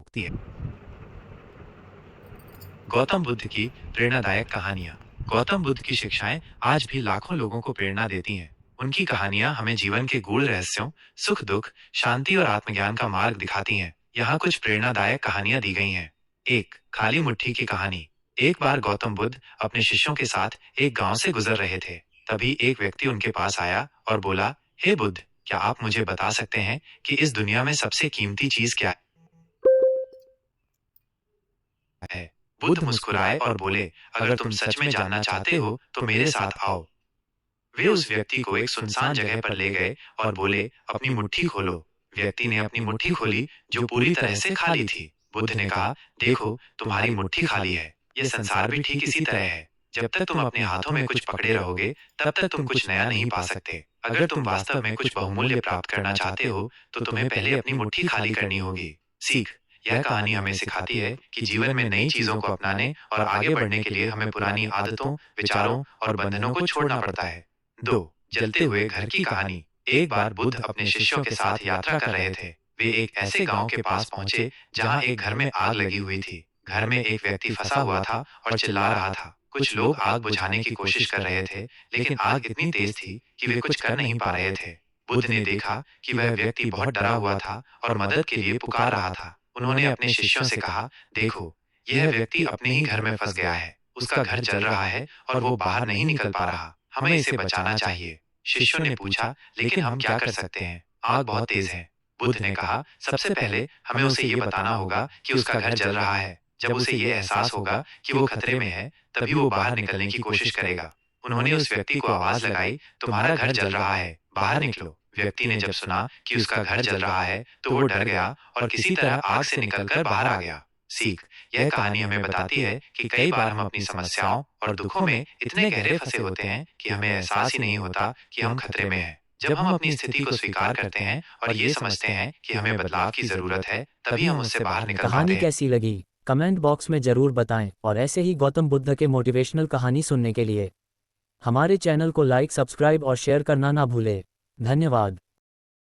मुक्ति है। गौतम बुद्ध की प्रेरणादायक कहानियां। गौतम बुद्ध की शिक्षाएं आज भी लाखों लोगों को प्रेरणा देती हैं। उनकी कहानियां हमें जीवन के गूढ़ रहस्यों, सुख दुख, शांति और आत्मज्ञान का मार्ग दिखाती हैं। यहाँ कुछ प्रेरणादायक कहानियां दी गई हैं। एक, खाली मुट्ठी की कहानी। एक बार गौतम बुद्ध अपने शिष्यों के साथ एक गांव से गुजर रहे थे। तभी एक व्यक्ति उनके पास आया और बोला, हे बुद्ध, क्या आप मुझे बता सकते हैं कि इस दुनिया में सबसे कीमती चीज क्या है? बुद्ध मुस्कुराए और बोले, अगर तुम सच में जानना चाहते हो तो मेरे साथ आओ। वे उस व्यक्ति को एक सुनसान जगह पर ले गए और बोले, अपनी मुट्ठी खोलो। व्यक्ति ने अपनी मुट्ठी खोली, जो पूरी तरह से खाली थी। बुद्ध ने कहा, देखो, तुम्हारी मुट्ठी खाली है। यह संसार भी ठीक इसी तरह है। जब तक तुम अपने हाथों में कुछ पकड़े रहोगे, तब तक तुम कुछ नया नहीं पा सकते। अगर तुम वास्तव में कुछ बहुमूल्य प्राप्त करना चाहते हो, तो तुम्हें पहले अपनी मुट्ठी खाली करनी होगी। सीख। यह कहानी हमें सिखाती है कि जीवन में नई चीजों को अपनाने और आगे बढ़ने के लिए हमें पुरानी आदतों, विचारों और बंधनों को छोड़ना पड़ता है। 2, जलते हुए घर की कहानी। एक बार बुद्ध अपने शिष्यों के साथ यात्रा कर रहे थे। वे एक ऐसे गांव के पास पहुंचे जहां एक घर में आग लगी हुई थी। घर में एक व्यक्ति फंसा हुआ था और चिल्ला रहा था। कुछ लोग आग बुझाने की कोशिश कर रहे थे, लेकिन आग इतनी तेज थी कि वे कुछ कर नहीं पा रहे थे। बुद्ध ने देखा कि वह व्यक्ति बहुत डरा हुआ था और मदद के लिए पुकार रहा था। उन्होंने अपने शिष्यों से कहा, देखो, यह व्यक्ति अपने ही घर में फंस गया है। उसका घर जल रहा है और वो बाहर नहीं निकल पा रहा। हमें इसे बचाना चाहिए। शिष्यों ने पूछा, लेकिन हम क्या कर सकते हैं? आग बहुत तेज है। बुद्ध ने कहा, सबसे पहले हमें उसे ये बताना होगा कि उसका घर जल रहा है। जब उसे ये एहसास होगा कि वो खतरे में है, तभी वो बाहर निकलने की कोशिश करेगा। उन्होंने उस व्यक्ति को आवाज लगाई, तुम्हारा घर जल रहा है, बाहर निकलो। व्यक्ति ने जब सुना कि उसका घर जल रहा है, तो वो डर गया और किसी तरह आग से निकलकर बाहर आ गया। सीख। यह कहानी हमें बताती है कि कई बार हम अपनी समस्याओं और दुखों में इतने गहरे फंसे होते हैं कि हमें एहसास ही नहीं होता कि हम खतरे में हैं। जब हम अपनी स्थिति को स्वीकार करते हैं और ये समझते हैं कि हमें बदलाव की जरूरत है, तभी हम उससे बाहर निकल पाते कहानी हैं। कैसी लगी कमेंट बॉक्स में ज़रूर बताएं और ऐसे ही गौतम बुद्ध के मोटिवेशनल कहानी सुनने के लिए हमारे चैनल को लाइक, सब्सक्राइब और शेयर करना ना भूलें। धन्यवाद।